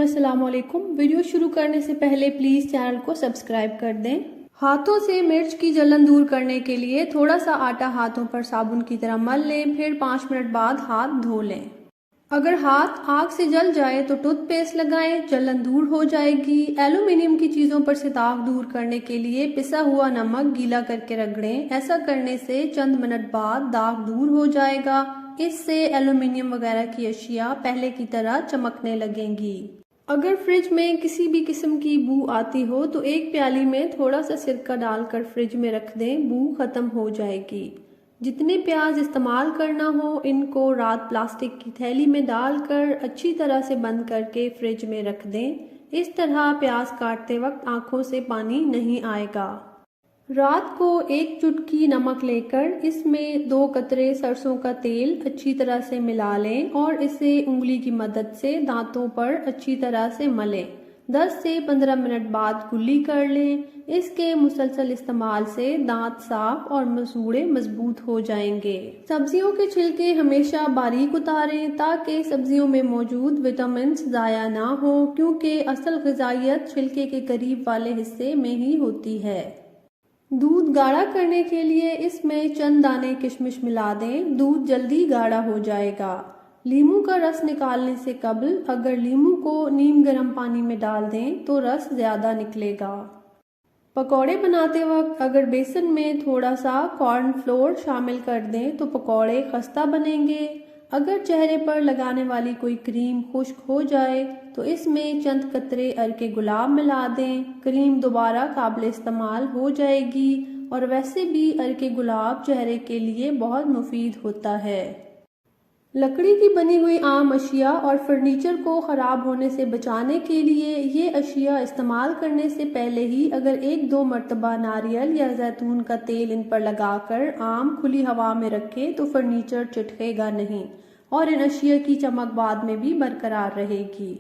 अस्सलाम वालेकुम। वीडियो शुरू करने से पहले प्लीज़ चैनल को सब्सक्राइब कर दें। हाथों से मिर्च की जलन दूर करने के लिए थोड़ा सा आटा हाथों पर साबुन की तरह मल लें, फिर 5 मिनट बाद हाथ धो लें। अगर हाथ आग से जल जाए तो टूथपेस्ट लगाएं, जलन दूर हो जाएगी। एल्यूमिनियम की चीज़ों पर से दाग दूर करने के लिए पिसा हुआ नमक गीला करके रगड़ें। ऐसा करने से चंद मिनट बाद दाग दूर हो जाएगा। इससे एल्यूमिनियम वगैरह की अशिया पहले की तरह चमकने लगेंगी। अगर फ्रिज में किसी भी किस्म की बू आती हो तो एक प्याली में थोड़ा सा सिरका डालकर फ्रिज में रख दें, बू खत्म हो जाएगी। जितने प्याज इस्तेमाल करना हो इनको रात प्लास्टिक की थैली में डालकर अच्छी तरह से बंद करके फ्रिज में रख दें। इस तरह प्याज काटते वक्त आंखों से पानी नहीं आएगा। रात को एक चुटकी नमक लेकर इसमें 2 कतरे सरसों का तेल अच्छी तरह से मिला लें और इसे उंगली की मदद से दांतों पर अच्छी तरह से मलें। 10 से 15 मिनट बाद कुल्ली कर लें। इसके मुसलसल इस्तेमाल से दांत साफ और मसूड़े मजबूत हो जाएंगे। सब्जियों के छिलके हमेशा बारीक उतारें ताकि सब्जियों में मौजूद विटामिन ज़ाया ना हो, क्योंकि असल ग़िज़ाइयत छिलके के करीब वाले हिस्से में ही होती है। दूध गाढ़ा करने के लिए इसमें चंद दाने किशमिश मिला दें, दूध जल्दी गाढ़ा हो जाएगा। लीमू का रस निकालने से कबल अगर लीमू को नीम गर्म पानी में डाल दें तो रस ज़्यादा निकलेगा। पकौड़े बनाते वक्त अगर बेसन में थोड़ा सा कॉर्नफ्लोर शामिल कर दें तो पकौड़े खस्ता बनेंगे। अगर चेहरे पर लगाने वाली कोई क्रीम खुश्क हो जाए तो इसमें चंद कतरे अरके गुलाब मिला दें। क्रीम दोबारा काबिल इस्तेमाल हो जाएगी और वैसे भी अरके गुलाब चेहरे के लिए बहुत मुफीद होता है। लकड़ी की बनी हुई आम अशिया और फर्नीचर को ख़राब होने से बचाने के लिए ये अशिया इस्तेमाल करने से पहले ही अगर 1-2 मरतबा नारियल या जैतून का तेल इन पर लगाकर आम खुली हवा में रखें तो फर्नीचर चिटकेगा नहीं और इन अशिया की चमक बाद में भी बरकरार रहेगी।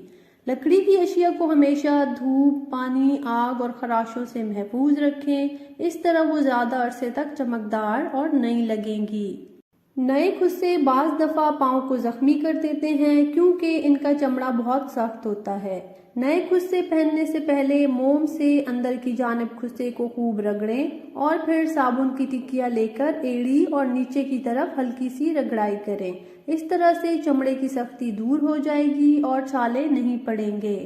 लकड़ी की अशिया को हमेशा धूप, पानी, आग और खराशों से महफूज रखें। इस तरह वो ज़्यादा अरसे तक चमकदार और नई लगेंगी। नए खुस्से बाज़ दफ़ा पाँव को ज़ख्मी कर देते हैं क्योंकि इनका चमड़ा बहुत सख्त होता है। नए खुस्से पहनने से पहले मोम से अंदर की जानिब खुस्से को खूब रगड़ें और फिर साबुन की टिक्कियाँ लेकर एड़ी और नीचे की तरफ हल्की सी रगड़ाई करें। इस तरह से चमड़े की सख्ती दूर हो जाएगी और छाले नहीं पड़ेंगे।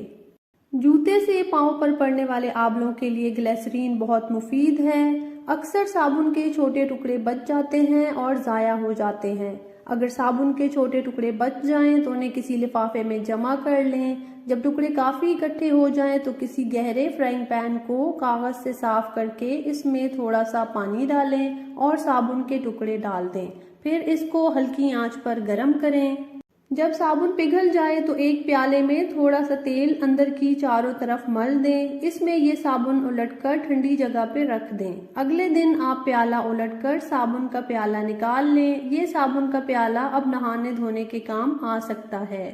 जूते से पाँव पर पड़ने वाले आबलों के लिए ग्लिसरीन बहुत मुफीद है। अक्सर साबुन के छोटे टुकड़े बच जाते हैं और ज़ाया हो जाते हैं। अगर साबुन के छोटे टुकड़े बच जाएं तो उन्हें किसी लिफाफे में जमा कर लें। जब टुकड़े काफ़ी इकट्ठे हो जाएं तो किसी गहरे फ्राइंग पैन को कागज़ से साफ़ करके इसमें थोड़ा सा पानी डालें और साबुन के टुकड़े डाल दें। फिर इसको हल्की आंच पर गर्म करें। जब साबुन पिघल जाए तो एक प्याले में थोड़ा सा तेल अंदर की चारों तरफ मल दें। इसमें ये साबुन उलटकर ठंडी जगह पे रख दें। अगले दिन आप प्याला उलटकर साबुन का प्याला निकाल लें। ये साबुन का प्याला अब नहाने धोने के काम आ सकता है।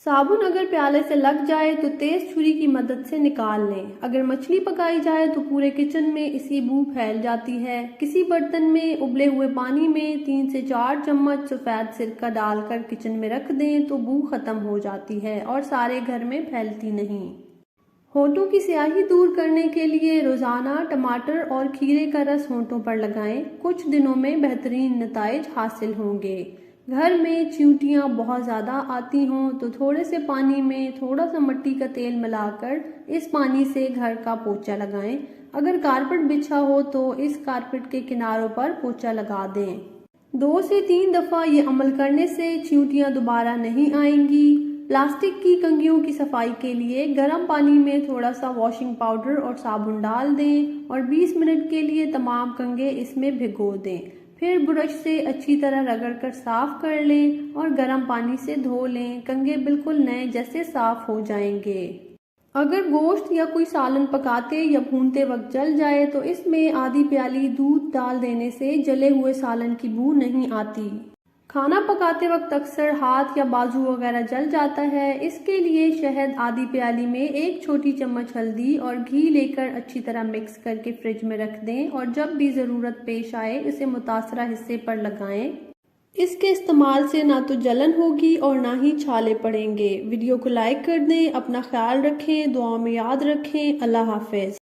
साबुन अगर प्याले से लग जाए तो तेज छुरी की मदद से निकाल लें। अगर मछली पकाई जाए तो पूरे किचन में इसी बू फैल जाती है। किसी बर्तन में उबले हुए पानी में 3 से 4 चम्मच सफ़ेद सिरका डालकर किचन में रख दें तो बू खत्म हो जाती है और सारे घर में फैलती नहीं। होंठों की स्याही दूर करने के लिए रोज़ाना टमाटर और खीरे का रस होंठों पर लगाएं। कुछ दिनों में बेहतरीन नताइज हासिल होंगे। घर में चींटियाँ बहुत ज़्यादा आती हों तो थोड़े से पानी में थोड़ा सा मिट्टी का तेल मिलाकर इस पानी से घर का पोंछा लगाएं। अगर कारपेट बिछा हो तो इस कारपेट के किनारों पर पोंछा लगा दें। 2 से 3 दफ़ा ये अमल करने से चींटियाँ दोबारा नहीं आएंगी। प्लास्टिक की कंघियों की सफाई के लिए गर्म पानी में थोड़ा सा वॉशिंग पाउडर और साबुन डाल दें और 20 मिनट के लिए तमाम कंघे इसमें भिगो दें। फिर ब्रश से अच्छी तरह रगड़कर साफ कर लें और गर्म पानी से धो लें। कंघे बिल्कुल नए जैसे साफ हो जाएंगे। अगर गोश्त या कोई सालन पकाते या भूनते वक्त जल जाए तो इसमें आधी प्याली दूध डाल देने से जले हुए सालन की बू नहीं आती। खाना पकाते वक्त अक्सर हाथ या बाजू वगैरह जल जाता है। इसके लिए शहद आधी प्याली में 1 छोटी चम्मच हल्दी और घी लेकर अच्छी तरह मिक्स करके फ्रिज में रख दें और जब भी ज़रूरत पेश आए इसे मुतासरा हिस्से पर लगाएं। इसके इस्तेमाल से ना तो जलन होगी और ना ही छाले पड़ेंगे। वीडियो को लाइक कर दें, अपना ख्याल रखें, दुआओं में याद रखें। अल्लाह हाफिज।